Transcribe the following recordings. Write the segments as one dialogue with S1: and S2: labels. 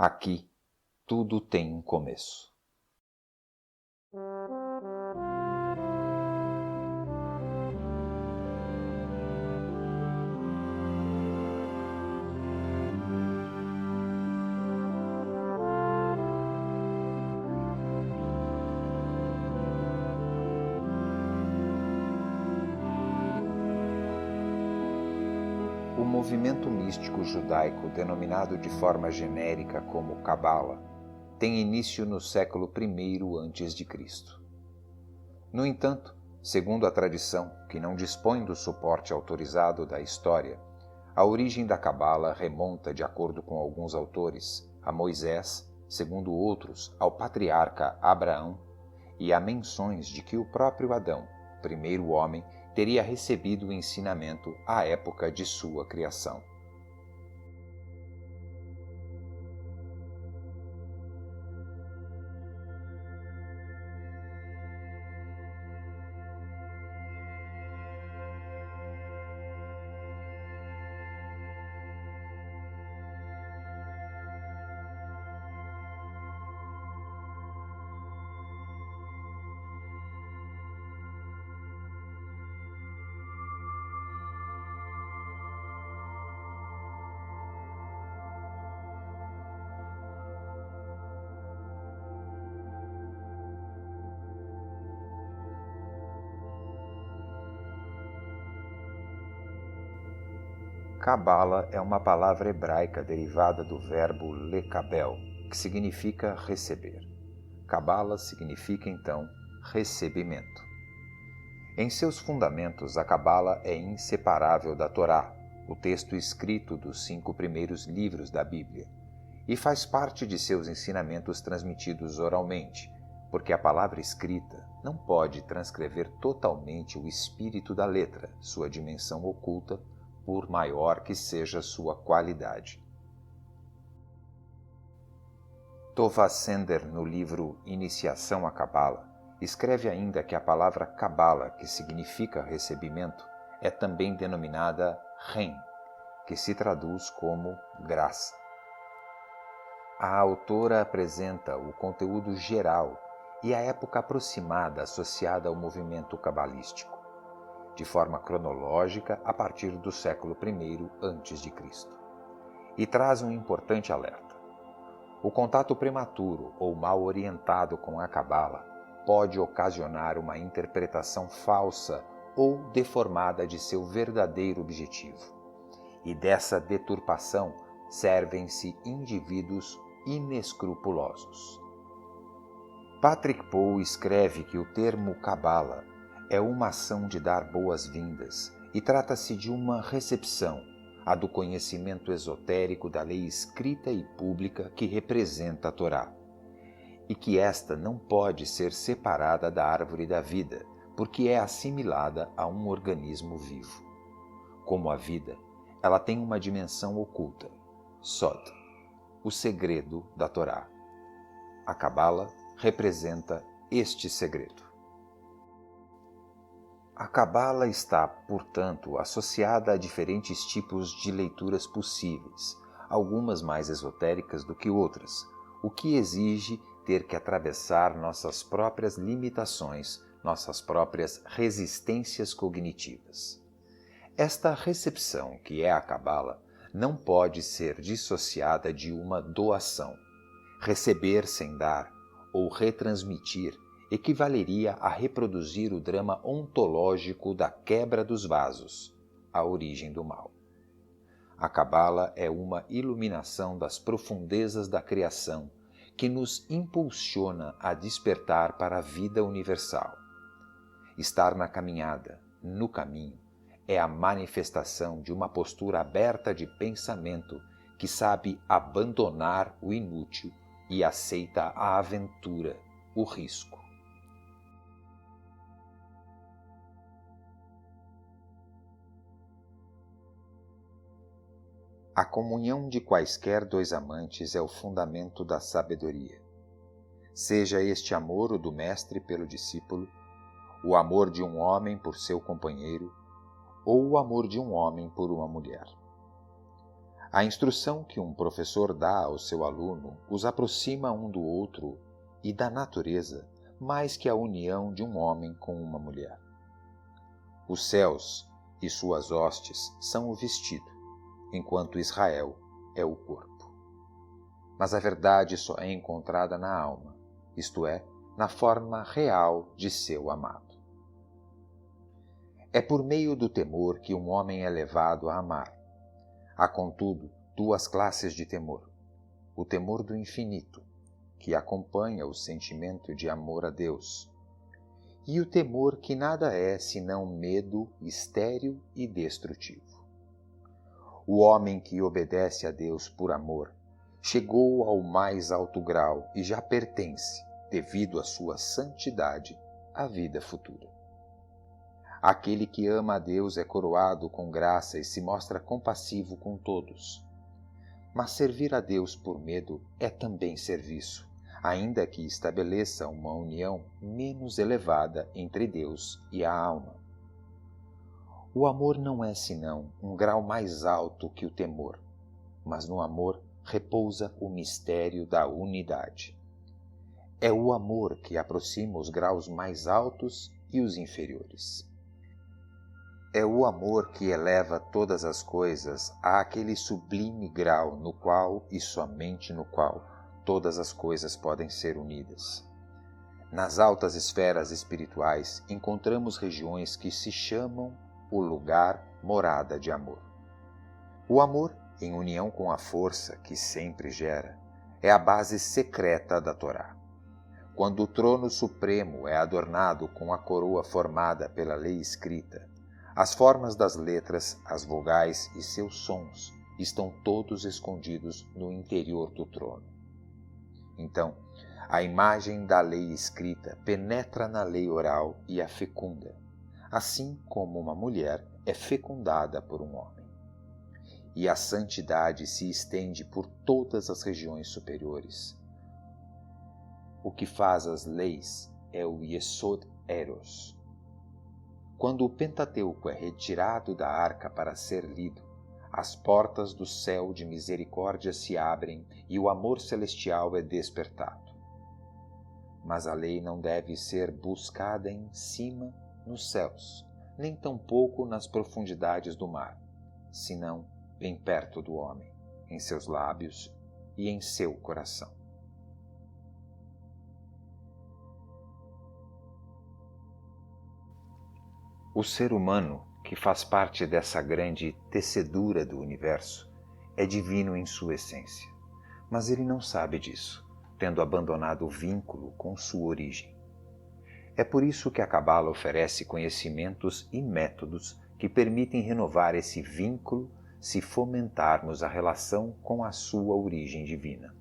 S1: Aqui, tudo tem um começo. O movimento místico judaico, denominado de forma genérica como Cabala, tem início no século I a.C. No entanto, segundo a tradição, que não dispõe do suporte autorizado da história, a origem da Cabala remonta, de acordo com alguns autores, a Moisés, segundo outros, ao patriarca Abraão, e há menções de que o próprio Adão, primeiro homem, teria recebido o ensinamento à época de sua criação. Cabala é uma palavra hebraica derivada do verbo lekabel, que significa receber. Cabala significa, então, recebimento. Em seus fundamentos, a Cabala é inseparável da Torá, o texto escrito dos 5 primeiros livros da Bíblia, e faz parte de seus ensinamentos transmitidos oralmente, porque a palavra escrita não pode transcrever totalmente o espírito da letra, sua dimensão oculta, por maior que seja sua qualidade. Tová Sender, no livro Iniciação à Cabala, escreve ainda que a palavra Cabala, que significa recebimento, é também denominada Ren, que se traduz como graça. A autora apresenta o conteúdo geral e a época aproximada associada ao movimento cabalístico, de forma cronológica a partir do século I a.C., e traz um importante alerta. O contato prematuro ou mal orientado com a Cabala pode ocasionar uma interpretação falsa ou deformada de seu verdadeiro objetivo, e dessa deturpação servem-se indivíduos inescrupulosos. Patrick Poe escreve que o termo Cabala é uma ação de dar boas-vindas e trata-se de uma recepção, a do conhecimento esotérico da lei escrita e pública que representa a Torá, e que esta não pode ser separada da árvore da vida, porque é assimilada a um organismo vivo. Como a vida, ela tem uma dimensão oculta, Sod, o segredo da Torá. A Cabala representa este segredo. A Cabala está, portanto, associada a diferentes tipos de leituras possíveis, algumas mais esotéricas do que outras, o que exige ter que atravessar nossas próprias limitações, nossas próprias resistências cognitivas. Esta recepção, que é a Cabala, não pode ser dissociada de uma doação. Receber sem dar, ou retransmitir, equivaleria a reproduzir o drama ontológico da quebra dos vasos, a origem do mal. A Cabala é uma iluminação das profundezas da criação que nos impulsiona a despertar para a vida universal. Estar na caminhada, no caminho, é a manifestação de uma postura aberta de pensamento que sabe abandonar o inútil e aceita a aventura, o risco. A comunhão de quaisquer dois amantes é o fundamento da sabedoria. Seja este amor o do mestre pelo discípulo, o amor de um homem por seu companheiro, ou o amor de um homem por uma mulher. A instrução que um professor dá ao seu aluno os aproxima um do outro e da natureza mais que a união de um homem com uma mulher. Os céus e suas hostes são o vestido, enquanto Israel é o corpo. Mas a verdade só é encontrada na alma, isto é, na forma real de seu amado. É por meio do temor que um homem é levado a amar. Há, contudo, duas classes de temor: o temor do infinito, que acompanha o sentimento de amor a Deus, e o temor que nada é senão medo estéril e destrutivo. O homem que obedece a Deus por amor chegou ao mais alto grau e já pertence, devido à sua santidade, à vida futura. Aquele que ama a Deus é coroado com graça e se mostra compassivo com todos. Mas servir a Deus por medo é também serviço, ainda que estabeleça uma união menos elevada entre Deus e a alma. O amor não é senão um grau mais alto que o temor, mas no amor repousa o mistério da unidade. É o amor que aproxima os graus mais altos e os inferiores. É o amor que eleva todas as coisas àquele sublime grau no qual e somente no qual todas as coisas podem ser unidas. Nas altas esferas espirituais encontramos regiões que se chamam o lugar morada de amor. O amor, em união com a força que sempre gera, é a base secreta da Torá. Quando o trono supremo é adornado com a coroa formada pela lei escrita, as formas das letras, as vogais e seus sons estão todos escondidos no interior do trono. Então, a imagem da lei escrita penetra na lei oral e a fecunda, assim como uma mulher é fecundada por um homem. E a santidade se estende por todas as regiões superiores. O que faz as leis é o Yesod Eros. Quando o Pentateuco é retirado da arca para ser lido, as portas do céu de misericórdia se abrem e o amor celestial é despertado. Mas a lei não deve ser buscada em cima, nos céus, nem tampouco nas profundidades do mar, senão bem perto do homem, em seus lábios e em seu coração. O ser humano, que faz parte dessa grande tecedura do universo, é divino em sua essência, mas ele não sabe disso, tendo abandonado o vínculo com sua origem. É por isso que a Cabala oferece conhecimentos e métodos que permitem renovar esse vínculo se fomentarmos a relação com a sua origem divina.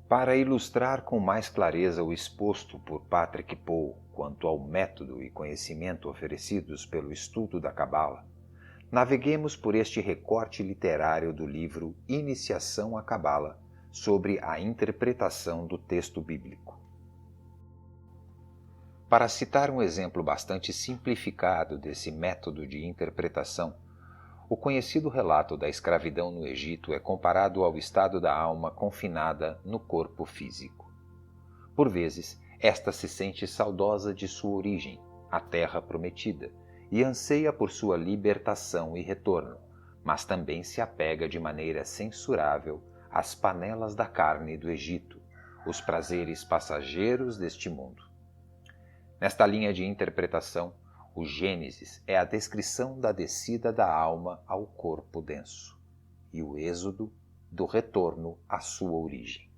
S1: Para ilustrar com mais clareza o exposto por Patrick Poe quanto ao método e conhecimento oferecidos pelo estudo da Cabala, naveguemos por este recorte literário do livro Iniciação à Cabala, sobre a interpretação do texto bíblico. Para citar um exemplo bastante simplificado desse método de interpretação, o conhecido relato da escravidão no Egito é comparado ao estado da alma confinada no corpo físico. Por vezes, esta se sente saudosa de sua origem, a terra prometida, e anseia por sua libertação e retorno, mas também se apega de maneira censurável às panelas da carne do Egito, os prazeres passageiros deste mundo. Nesta linha de interpretação, o Gênesis é a descrição da descida da alma ao corpo denso, e o Êxodo do retorno à sua origem.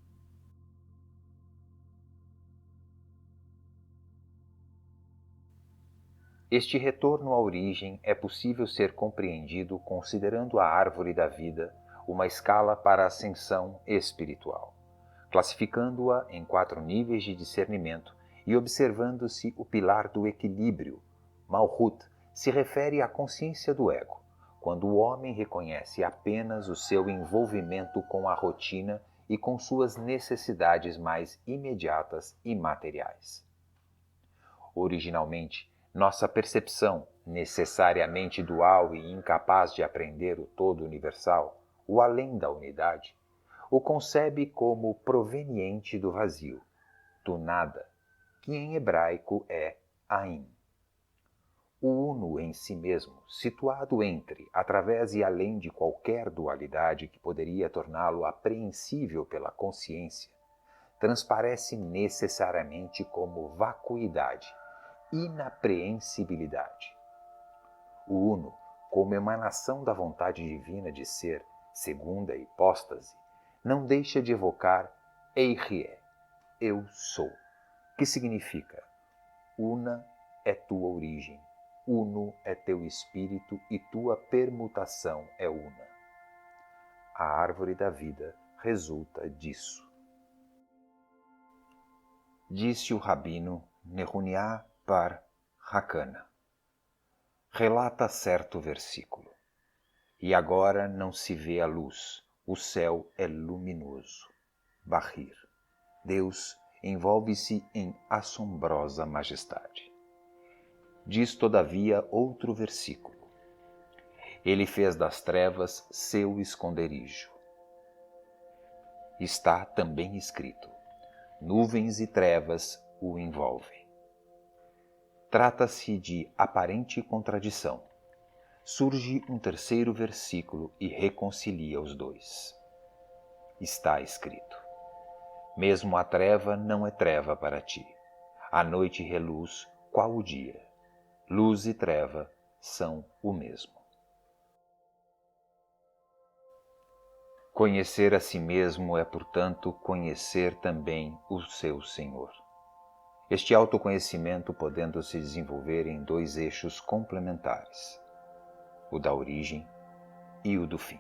S1: Este retorno à origem é possível ser compreendido considerando a árvore da vida uma escala para a ascensão espiritual, classificando-a em 4 níveis de discernimento e observando-se o pilar do equilíbrio. Malhut se refere à consciência do ego, quando o homem reconhece apenas o seu envolvimento com a rotina e com suas necessidades mais imediatas e materiais. Originalmente, nossa percepção necessariamente dual e incapaz de apreender o todo universal, o além da unidade, o concebe como proveniente do vazio, do nada, que em hebraico é Ain. O uno em si mesmo, situado entre, através e além de qualquer dualidade que poderia torná-lo apreensível pela consciência, transparece necessariamente como vacuidade, inapreensibilidade. O uno, como emanação da vontade divina de ser, segunda a hipóstase, não deixa de evocar Eirie, eu sou, que significa una é tua origem, uno é teu espírito e tua permutação é una. A árvore da vida resulta disso. Disse o rabino Nehunya bar Hakana. Relata certo versículo. E agora não se vê a luz, o céu é luminoso. Bahir. Deus envolve-se em assombrosa majestade. Diz, todavia, outro versículo. Ele fez das trevas seu esconderijo. Está também escrito: nuvens e trevas o envolvem. Trata-se de aparente contradição. Surge um terceiro versículo e reconcilia os dois. Está escrito: mesmo a treva não é treva para ti. A noite reluz qual o dia. Luz e treva são o mesmo. Conhecer a si mesmo é, portanto, conhecer também o seu Senhor. Este autoconhecimento podendo se desenvolver em dois eixos complementares, o da origem e o do fim.